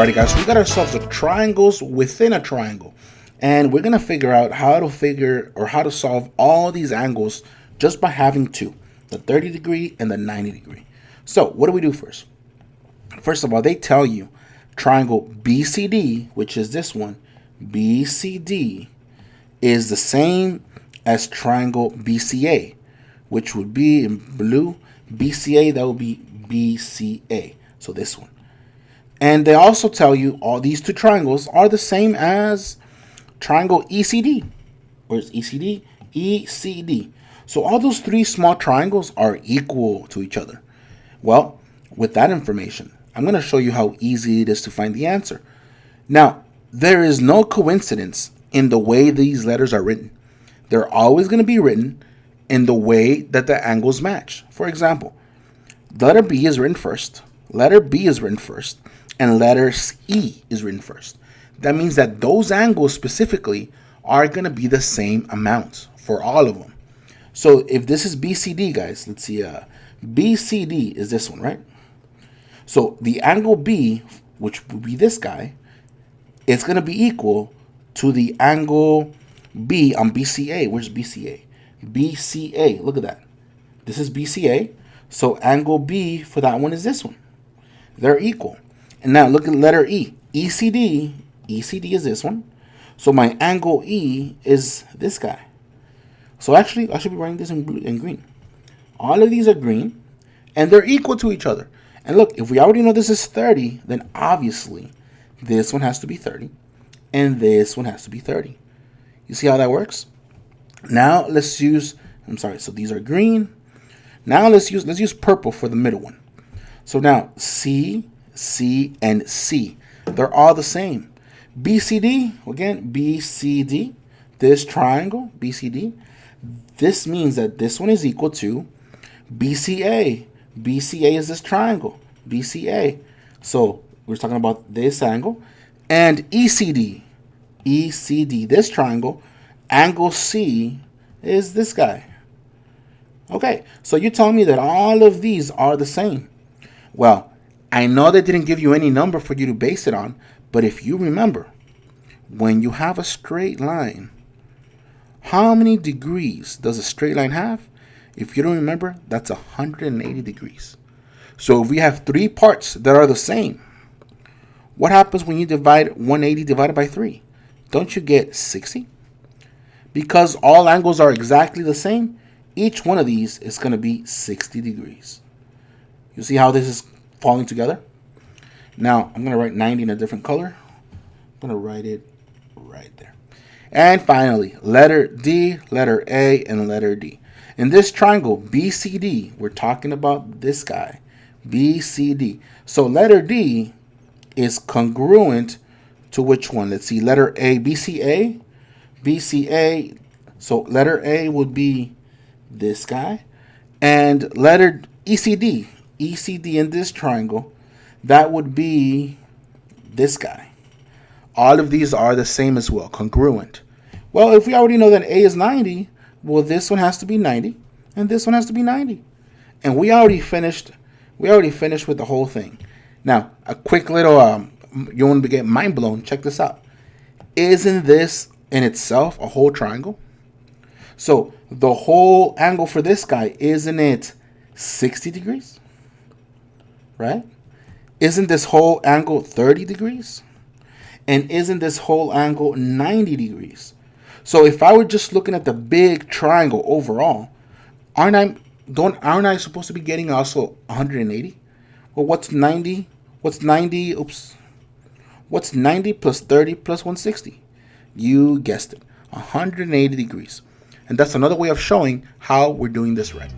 Alrighty guys, so we got ourselves a triangles within a triangle, and we're gonna figure out how to solve all these angles just by having two, the 30 degree and the 90 degree. So what do we do first? First of all, they tell you triangle BCD, which is this one, BCD is the same as triangle BCA, which would be in blue. BCA, that would be BCA, so this one. And they also tell you all these two triangles are the same as triangle ECD. Where's ECD? ECD. So all those three small triangles are equal to each other. Well, with that information, I'm going to show you how easy it is to find the answer. Now, there is no coincidence in the way these letters are written. They're always going to be written in the way that the angles match. For example, the letter B is written first, letter B is written first, and letter E is written first. That means that those angles specifically are going to be the same amount for all of them. So if this is BCD, guys, let's see, BCD is this one, right? So the angle B, which would be this guy, it's going to be equal to the angle B on BCA. Where's BCA? BCA, look at that. This is BCA. So angle B for that one is this one. They're equal. And now look at letter E. ECD. ECD is this one. So my angle E is this guy. So actually, I should be writing this in blue and green. All of these are green, and they're equal to each other. And look, if we already know this is 30, then obviously this one has to be 30, and this one has to be 30. You see how that works? Now let's use, so these are green. Now let's use purple for the middle one. So now C, C, and C, they're all the same. BCD, again, BCD, this triangle, BCD, this means that this one is equal to BCA. BCA is this triangle, BCA. So we're talking about this angle. And ECD, ECD, this triangle, angle C is this guy. Okay, so you're telling me that all of these are the same. Well, I know they didn't give you any number for you to base it on, but if you remember, when you have a straight line, how many degrees does a straight line have? If you don't remember, that's 180 degrees. So if we have three parts that are the same, what happens when you divide 180 divided by 3? Don't you get 60? Because all angles are exactly the same, each one of these is going to be 60 degrees. You see how this is falling together? Now, I'm going to write 90 in a different color. I'm going to write it right there. And finally, letter D, letter A, and letter D. In this triangle, BCD, we're talking about this guy, BCD. So letter D is congruent to which one? Let's see, letter A, BCA. BCA, so letter A would be this guy. And letter ECD, ECD in this triangle, that would be this guy. All of these are the same as well, congruent. Well, if we already know that A is 90, well, this one has to be 90, and this one has to be 90. And we already finished with the whole thing. Now, a quick little, you want to get mind blown, check this out. Isn't this in itself a whole triangle? So the whole angle for this guy, isn't it 60 degrees? Right? Isn't this whole angle 30 degrees? And isn't this whole angle 90 degrees? So if I were just looking at the big triangle overall, aren't I supposed to be getting also 180? Well, what's 90? What's 90? What's 90 plus 30 plus 160? You guessed it, 180 degrees. And that's another way of showing how we're doing this right.